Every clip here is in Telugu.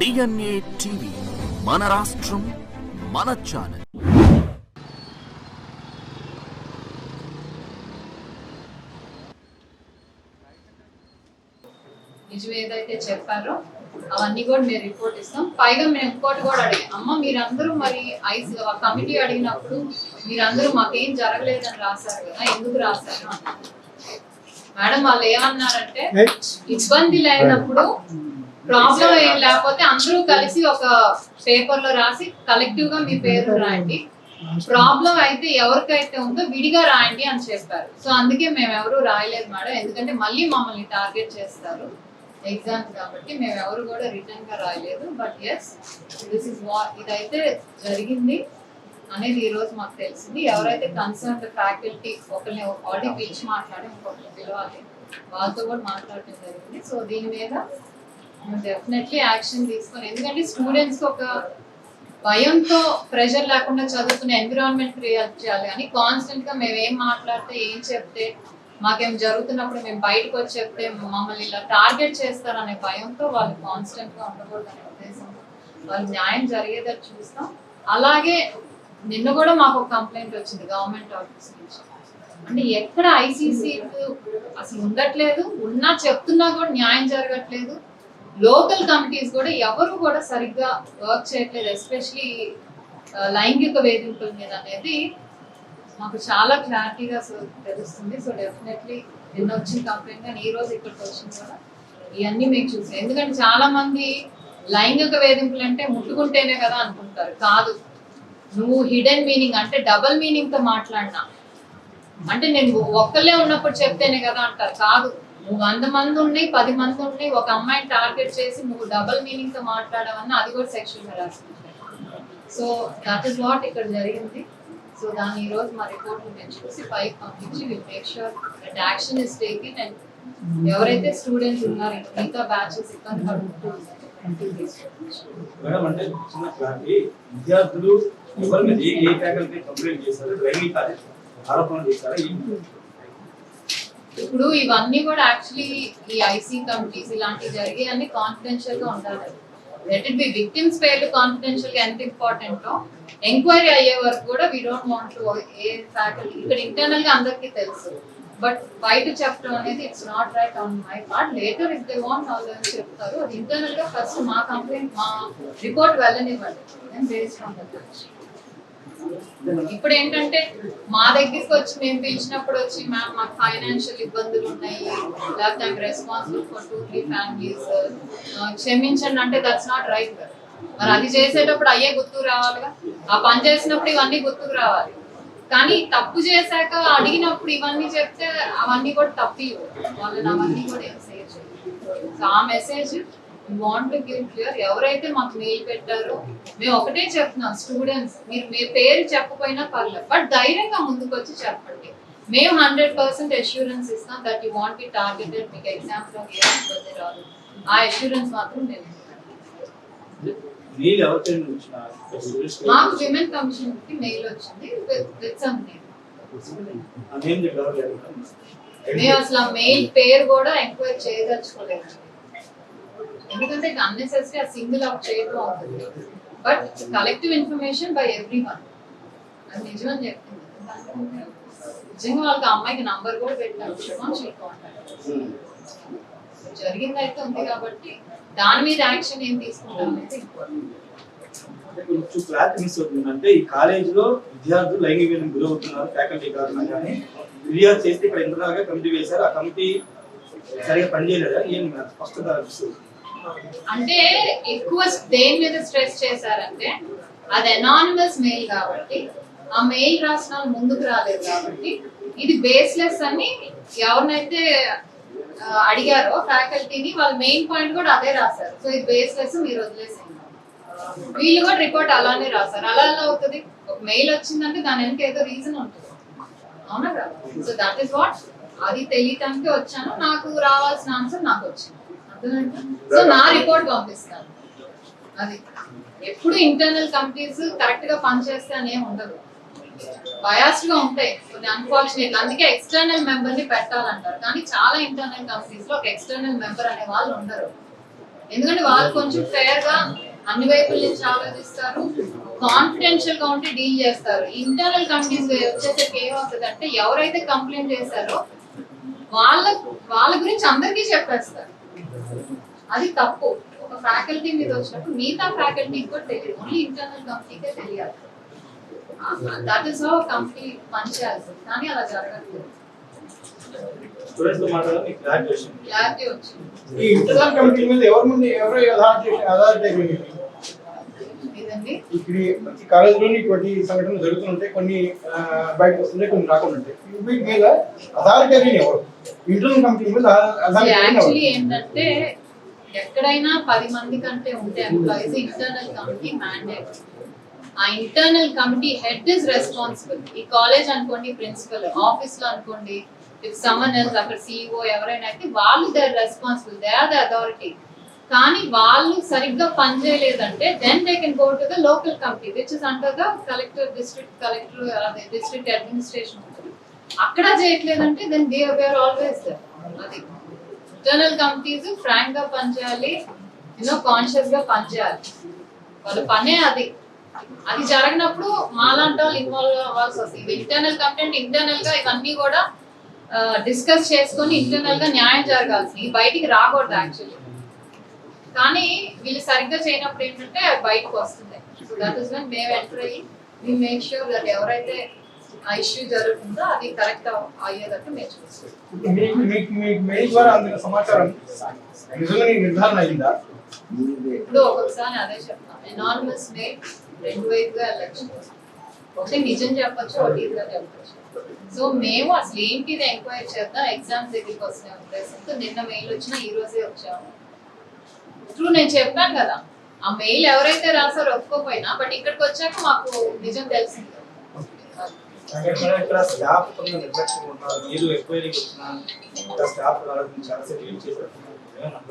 DNA టీవీ మన రాష్ట్రం మన ఛానల్. నిజం ఏదైతే చెప్పారో అవన్నీ కూడా మేము రిపోర్ట్ ఇస్తాం. పైగా మేము ఇంకోటి కూడా అడిగాం, అమ్మ మీరందరూ మరి ఐసీ కమిటీ అడిగినప్పుడు మీరందరూ మాకేం జరగలేదని రాశారు కదా, ఎందుకు రాశారు అన్నారు. మేడం వాళ్ళు ఏమన్నారంటే, ఇబ్బంది లేనప్పుడు ప్రాబ్లం ఏం లేకపోతే అందరూ కలిసి ఒక పేపర్ లో రాసి కలెక్టివ్ గా మీ పేరు రాయండి, ప్రాబ్లం అయితే ఎవరికైతే ఉందో విడిగా రాయండి అని చెప్పారు. సో అందుకే మేము ఎవరు రాయలేదు మేడం, ఎందుకంటే మళ్ళీ మమ్మల్ని టార్గెట్ చేస్తారు ఎగ్జామ్స్ కాబట్టి మేము ఎవరు కూడా రిటర్న్ గా రాయలేదు. But as this is what ఇదైతే జరిగింది అనేది ఈ రోజు మాకు తెలిసింది. ఎవరైతే కన్సర్న్ ఫ్యాకల్టీ ఒకరిని ఆల్రెడీ పిలిచి మాట్లాడి ఇంకొకరిని పిలవాలి, వాళ్ళతో కూడా మాట్లాడటం జరిగింది. సో దీని మీద డెఫినెట్లీ యాక్షన్ తీసుకొని, ఎందుకంటే స్టూడెంట్స్ ఒక భయంతో ప్రెషర్ లేకుండా చదువుకునే ఎన్విరాన్మెంట్ క్రియేట్ చేయాలి. కానీ కాన్స్టెంట్ గా మేము ఏం మాట్లాడితే ఏం చెప్తే మాకేం జరుగుతున్నప్పుడు మేము బయటకు వచ్చి చెప్తే మమ్మల్ని ఇలా టార్గెట్ చేస్తారనే భయంతో వాళ్ళు కాన్స్టెంట్ గా ఉండకూడదనే ఉద్దేశంతో వాళ్ళు న్యాయం జరిగేదని చూస్తాం. అలాగే నిన్న కూడా మాకు ఒక కంప్లైంట్ వచ్చింది గవర్నమెంట్ ఆఫీస్ నుంచి, అంటే ఎక్కడ ఐసీసీ అసలు ఉండట్లేదు, ఉన్నా చెప్తున్నా కూడా న్యాయం జరగట్లేదు. లోకల్ కమిటీస్ కూడా ఎవరు కూడా సరిగ్గా వర్క్ చేయట్లేదు, ఎస్పెషలీ లైంగిక వేధింపుల మీద అనేది మాకు చాలా క్లారిటీగా తెలుస్తుంది. సో డెఫినెట్లీ నిన్న వచ్చిన కంప్లైంట్ కానీ ఈ రోజు ఇక్కడికి వచ్చింది కూడా ఇవన్నీ మీకు చూసాం. ఎందుకంటే చాలా మంది లైంగిక వేధింపులు అంటే ముట్టుకుంటేనే కదా అనుకుంటారు, కాదు. నువ్వు హిడెన్ మీనింగ్ అంటే డబల్ మీనింగ్ తో మాట్లాడినా, అంటే నేను ఒక్కళ్ళే ఉన్నప్పుడు చెప్తేనే కదా అంటారు, కాదు. నువ్వు 100 మంది ఉండి 10 మంది ఉండి ఒక అమ్మాయిని టార్గెట్ చేసి నువ్వు డబల్ మీనింగ్ తో మాట్లాడవన్నా అది కూడా sexual harassment. So that is what ఇక్కడ జరిగింది. సో దాన్ని ఈ రోజు మా రిపోర్ట్ మేము చూసి పైకి పంపించి will make sure that action is taken and ఎవరైతే స్టూడెంట్స్ ఉన్నారో మిగతా బ్యాచెస్ ఇబ్బంది పడుతూ మేడం అంటే చిన్న క్లారిటీ, విద్యార్థులు ఎవరి మీద ఏ ఫ్యాకల్టీ కంప్లైంట్ చేశారు, లైంగిక ఆరోపణలు చేశారా? ఇప్పుడు ఇవన్నీ కూడా యాక్చువల్లీ ఈ ఐసీ కమిటీస్ ఇలాంటివి జరిగే అన్ని కాన్ఫిడెన్షియల్ గా ఉండాలి. లెట్ ఇట్ బి విక్టిమ్స్ పేర్లు కాన్ఫిడెన్షియల్ గా ఎంత ఇంపార్టెంటో ఎంక్వైరీ అయ్యే వరకు కూడా we don't want to A faculty ఇక్కడ ఇంటర్నల్ గా అందరికీ తెలుసు, బట్ బయట చెప్పడం అనేది it's not right on my part. Later if they want వాళ్ళు చెప్తారు, అది ఇంటర్నల్ గా ఫస్ట్ మా కంప్లైంట్ మా రిపోర్ట్ వెళ్ళనివ్వండి. బేస్డ్ ఆన్ దట్ ఇప్పుడు ఏంటంటే మా దగ్గరికి వచ్చి మేము పిలిచినప్పుడు వచ్చి మ్యామ్ మాకు ఫైనాన్షియల్ ఇబ్బందులు ఉన్నాయి, లేకపోతే ఐఎమ్ రెస్పాన్సిబుల్ ఫర్ 2-3 ఫ్యామిలీస్, క్షమించండి అంటే దట్స్ నాట్ రైట్. మరి అది చేసేటప్పుడు అయ్యే గుర్తుకు రావాలిగా, ఆ పని చేసినప్పుడు ఇవన్నీ గుర్తుకు రావాలి. కానీ తప్పు చేశాక అడిగినప్పుడు ఇవన్నీ చెప్తే అవన్నీ కూడా తప్పి వాళ్ళని అవన్నీ కూడా ఏం చేయొచ్చు. సో ఆ message want to give clear. ఎవరైతే మాకు మెయిల్ పెట్టారో మేము ఒకటే చెప్తున్నాం, స్టూడెంట్స్ మీరు మీ పేరు చెప్పకపోయినా పర్లేదు, బట్ ధైర్యంగా ముందుకు వచ్చి చెప్పండి. మేము 100% అష్యూరెన్స్ ఇస్తాం that you want be targeted, మీకు ఎగ్జామ్స్ లో ఏ ఇబ్బంది రాదు, ఆ అష్యూరెన్స్ మాత్రం మేము మాకు విమెన్ కమిషన్ కి మెయిల్ వచ్చింది విత్ సమ్ నేమ్. మేము అసలు ఆ మెయిల్ పేరు కూడా ఎంక్వైరీ చేయదలుచుకోలేదు, ఎందుకంటే ఇట్ అన్నెసెసరీ ఆ సింగిల్ అవుట్ చేయడం అవుతుంది. But collective information by every one, అది నిజమని చెప్తుంది. నిజంగా వాళ్ళకి అమ్మాయికి నంబర్ కూడా పెట్టారు, జరిగింది అయితే ఉంది కాబట్టి దాని మీద యాక్షన్ ఏం తీసుకుంటాం అనేది ఇంపార్టెంట్. అంటే ఈ కాలేజ్ లో విద్యార్థులు లైంగిక వేధింపులకు గురవుతున్నారు ఫ్యాకల్టీ కారణంగానే ఫిర్యాదు చేస్తే ఇక్కడ ఇంటర్నల్ గా కమిటీ వేశారు, ఆ కమిటీ సరిగా పనిచేయలేదా? ఏం స్పష్టంగా అనిపిస్తుంది. అంటే ఎక్కువ దేని మీద స్ట్రెస్ చేశారంటే అది అనానిమస్ మెయిల్ కాబట్టి, ఆ మెయిల్ రాసిన వాళ్ళు ముందుకు రాలేదు కాబట్టి ఇది బేస్లెస్ అని ఎవరినైతే అడిగారో ఫ్యాకల్టీని వాళ్ళ మెయిన్ పాయింట్ కూడా అదే రాశారు. సో ఇది బేస్లెస్, మీరు వదిలేసేయండి. వీళ్ళు కూడా రిపోర్ట్ అలానే రాశారు. అలా ఎలా అవుతుంది? ఒక మెయిల్ వచ్చిందంటే దాని వెనక ఏదో రీజన్ ఉంటుంది, అవునా కదా? సో దట్ ఈస్ వాట్, అది తెలియటానికి వచ్చాను, నాకు రావాల్సిన ఆన్సర్ నాకు వచ్చింది. సో నా రిపోర్ట్ పంపిస్తాను. అది ఎప్పుడు ఇంటర్నల్ కమిటీస్ కరెక్ట్ గా పనిచేస్తే అనేం ఉండదు, బయాస్డ్ గా ఉంటాయి అన్ఫార్చునేట్. అందుకే ఎక్స్టర్నల్ మెంబర్ ని పెట్టాలంటారు, కానీ చాలా ఇంటర్నల్ కమిటీస్ లో ఒక ఎక్స్టర్నల్ మెంబర్ అనే వాళ్ళు ఉండరు. ఎందుకంటే వాళ్ళు కొంచెం ఫేర్ గా అన్ని వైపుల నుంచి ఆలోచిస్తారు, కాన్ఫిడెన్షియల్ గా ఉంటే డీల్ చేస్తారు. ఇంటర్నల్ కమిటీస్ వచ్చేసరికి ఏమవుతుంది అంటే ఎవరైతే కంప్లైంట్ చేశారో వాళ్ళ గురించి అందరికీ చెప్పేస్తారు. అది తప్పు. ఒక ఫ్యాకల్టీ మీద వచ్చినప్పుడు మిగతా ఫ్యాకల్టీ కూడా తెలియదు, ఓన్లీ ఇంటర్నల్ కమిటీకే తెలియాలి. దట్ ఈస్ హౌ కంపెనీ పనిచేయాల్సింది, కానీ అలా జరగట్లేదు. స్టూడెంట్స్ తో మాట్లాడాలి మీకు క్లారిటీ వచ్చింది. ఈ ఇంటర్నల్ కమిటీ మీద ఎవరు అథారిటీ ఇదండి ఇక్కడ ప్రతి కాలేజీలోని ఇటువంటి సంఘటనలు జరుగుతుంటాయి, కొన్ని బయటకు వస్తుంటాయి, కొన్ని రాకుండా ఉంటాయి. వీటి మీద అథారిటీ ఎవరు? ఇంటర్నల్ కమిటీ మీద యాక్చువల్లీ ఏంటంటే ఎక్కడైనా 10 మంది కంటే ఉంటే ఎంప్లాయీస్ ఇంటర్నల్ కమిటీ మ్యాండేట్. ఆ internal committee head is responsible. ఈ కాలేజ్ అనుకోండి, ప్రిన్సిపల్, ఆఫీస్ లో అనుకోండి, ఇఫ్ సమ్మన్ ఎల్స్ అక్కడ సిఇఓ ఎవరైనా అయితే వాళ్ళు they are responsible, they are the authority. కానీ వాళ్ళు సరిగ్గా పనిచేయలేదంటే then they can go to the local committee which is under the collector, district collector, అదే డిస్ట్రిక్ట్ అడ్మినిస్ట్రేషన్ ఉంటుంది. అక్కడ చేయట్లేదంటే then they are always there. అది ఇంటర్నల్ కమిటీస్ ఫ్రాంక్ గా పనిచేయాలి, కాన్షియస్ గా పనిచేయాలి. వాళ్ళ పనే అది. అది జరగనప్పుడు మాలాంటి వాళ్ళు ఇన్వాల్వ్ అవ్వాల్సి వస్తుంది. ఇంటర్నల్ కంటెంట్ ఇంటర్నల్ గా ఇవన్నీ కూడా డిస్కస్ చేసుకొని ఇంటర్నల్ గా న్యాయం జరగాల్సింది, బయటికి రాకూడదు యాక్చువల్లీ. కానీ వీళ్ళు సరిగ్గా చేయనప్పుడు ఏంటంటే బయటకు వస్తుంది. సో దట్ ఈస్ వెన్ మేము ఎంటర్ అయ్యి వి మేక్ ష్యూర్ దట్ ఎవరైతే ఆ ఇష్యూ జరుగుతుందో అది కరెక్ట్ అయ్యేటట్టు మేము చూస్తాం. మెయిల్ ద్వారా అందిన సమాచారం నిజంగా నిర్ధారణ అయిందా? ఇప్పుడు ఒక్కొక్కసారి అదే చెప్తాం, ఎనానిమస్ మెయిల్ 2 వైపుగా వెళ్ళచ్చు. ఒకటి నిజం చెప్పచ్చు, ఒకటి ఇదిగా చెప్పచ్చు. సో మేము అసలు ఏంటిది ఎంక్వైరీ చేద్దాం, ఎగ్జామ్స్ దగ్గరికి వస్తున్న ఉద్దేశంతో నిన్న మెయిల్ వచ్చినా ఈ రోజే వచ్చాము. ఇప్పుడు నేను చెప్పాను కదా, ఆ మెయిల్ ఎవరైతే రాసారో ఒప్పుకోపోయినా బట్ ఇక్కడికి వచ్చాక మాకు నిజం తెలిసింది. ఇక్కడ స్టాఫ్ కొంత నిర్లక్ష్యం ఉన్నారు, మీరు ఎంక్వైరీకి వచ్చిన స్టాఫ్ చాలా సేపు వెయిట్ చేశారు.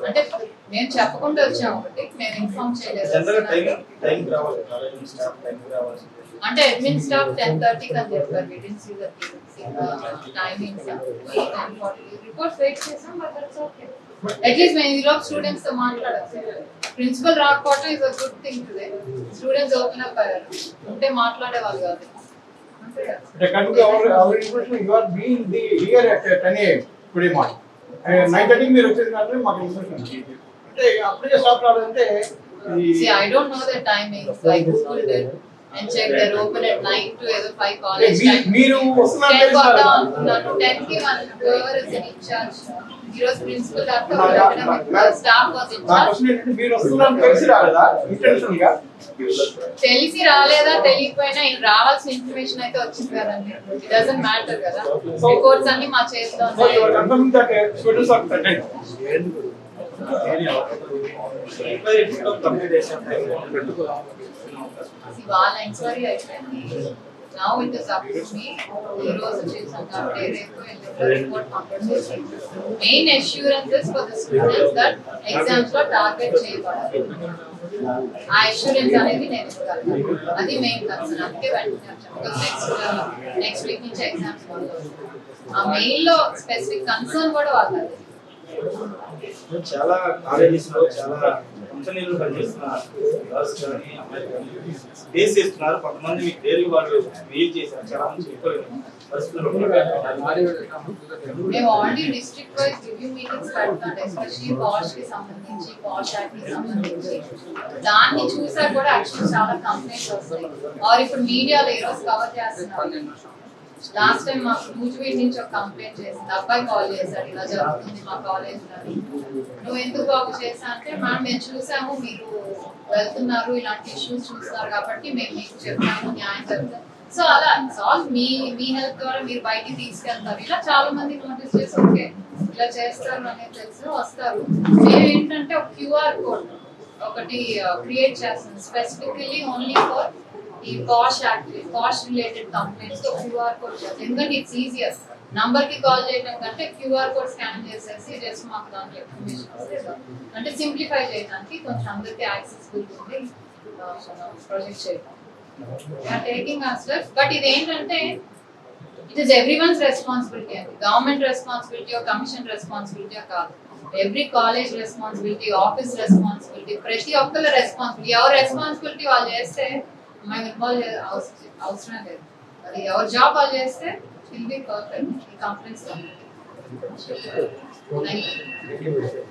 అంటే మేము చెప్పకుండా వచ్చాము, ఒకటి మేము ఇన్ఫార్మ్ చేయలేదు. టైం రావాలి, కాలేజ్ స్టాఫ్ టైం రావాలి. అంటే అడ్మిన్ స్టాఫ్ 10:30 అని చెప్పారు. We didn't see the timings. 10:40 reports wait చేసాం, బట్ దట్స్ ఓకే. అట్లీస్ట్ మేము ఈ లోపు స్టూడెంట్స్ తో మాట్లాడాలి. ప్రిన్సిపల్ రాకపోవడం is a good thing today. Students open up అయ్యారు, ఉంటే మాట్లాడే వాళ్ళు కాదు. టుడే మార్నింగ్ 9:30 మీరు వచ్చేది కానీ మాకు ఇన్ఫర్మేషన్ అంటే అప్పుడే స్టాప్ రావాలంటే See, I don't know the timings. I googled it and checked. They're open at 9 to either 5 college time. మీరు వస్తున్నారు 10 కి one whoever is in charge. Heroes principal after academic staff was in నా charge. క్వశ్చన్ ఏంటంటే మీరు వస్తున్నారు తెలిసి రాలేదా ఇంటెన్షనల్ గా? తెలిసి రాలేదా తెలియకపోయినా రావాల్సిన ఇన్ఫర్మేషన్ అయితే వచ్చింది కదండి. ఇట్ డజంట్ మ్యాటర్ కదా, రిపోర్ట్స్ అన్ని మా చేతిలో సో యు ఆర్ ఉన్నాయి. Confirming that students are present. Enquiry complete చేసిన టైం వాళ్ళ ఎంక్వైరీ అయిపోయింది. Now it is up to me. ఈ రోజు చేసాం కాబట్టి రేపు రిపోర్ట్ పంపించేసి main assurances for the students that exams లో టార్గెట్ చేయబడాలి. ఆ అష్యూరెన్స్ అనేది నేను ఇవ్వగలను. అది మెయిన్ కన్సర్న్. అందుకే వెంటనే నెక్స్ట్ వీక్ నుంచి ఎగ్జామ్స్ ఆ మెయిల్ లో స్పెసిఫిక్ కన్సర్న్ కూడా వాళ్ళది. చాలా కాలేజెస్ లో చాలా కంపెనీలు పనిచేస్తున్నారు, గర్ల్స్ కానీ అమ్మాయిలు కానీ ఫేస్ చేస్తున్నారు. కొంతమంది మీకు డైలీ వాళ్ళు మెయిల్ చేశారు, చాలా మంది చెప్పలేదు పరిస్థితులు. మేము already district wise review meetings పెడతాం, ఎస్పెషల్లీ పాష్ కి సంబంధించి, పాష్ యాక్ట్ కి సంబంధించి. దాన్ని చూసాక కూడా యాక్చువల్లీ చాలా కంప్లైంట్స్ వస్తాయి. ఆర్ ఇప్పుడు మీడియాలో ఈ రోజు కవర్ చేస్తున్నారు. లాస్ట్ టైం మాకు నూజివీడ్ నుంచి ఒక కంప్లైంట్ చేసింది. అబ్బాయి కాల్ చేశాడు, ఇలా జరుగుతుంది మా కాలేజ్ లో. నువ్వు ఎందుకు బాగు చేసా అంటే, మ్యామ్ మేము చూసాము మీరు వెళ్తున్నారు, ఇలాంటి ఇష్యూస్ చూస్తున్నారు కాబట్టి మేము మీకు చెప్పాము, న్యాయం చెప్తాం. సో అలా సాల్వ్ మీ హెల్ప్ ద్వారా మీరు బయటికి తీసుకెళ్తారు. ఇలా చాలా మంది నోటీస్ చేసి ఓకే ఇలా చేస్తారు అనేది తెలిసి వస్తారు. మేము ఏంటంటే ఒక క్యూఆర్ కోడ్ ఒకటి క్రియేట్ చేస్తాం స్పెసిఫికలీ ఓన్లీ ఫర్ ఈ పాష్ యాక్ట్, పాష్ రిలేటెడ్ కంప్లైంట్స్ తో క్యూఆర్ కోడ్ చేస్తాం. ఎందుకంటే ఇట్స్ ఈజియర్. నంబర్ కి కాల్ చేయడం కంటే క్యూఆర్ కోడ్ స్కాన్ చేసేసి జస్ట్ మాకు దాంట్లో ఇన్ఫర్మేషన్ వస్తే అంటే సింప్లిఫై చేయడానికి కొంచెం అందరికీ యాక్సెసిబుల్ ఉంది ప్రొజెక్ట్ చేయడం. టేకింగ్ our steps, బట్ ఇది ఏంటంటే ఇట్ ఈస్ ఎవ్రీవన్స్ రెస్పాన్సిబిలిటీ అండి. గవర్నమెంట్ రెస్పాన్సిబిలిటీ కమిషన్ రెస్పాన్సిబిలిటీ కాదు. Every college responsibility, office responsibility, ప్రతి ఒక్కళ్ళ రెస్పాన్సిబిలిటీ. ఎవరి రెస్పాన్సిబిలిటీ వాళ్ళు చేస్తే మనం ఇన్వాల్వ్ అవసరం లేదు. అది ఎవరి జాబ్ వాళ్ళు చేస్తే విల్ బి పర్ఫెక్ట్. ఈ కాన్ఫరెన్స్. Thank you.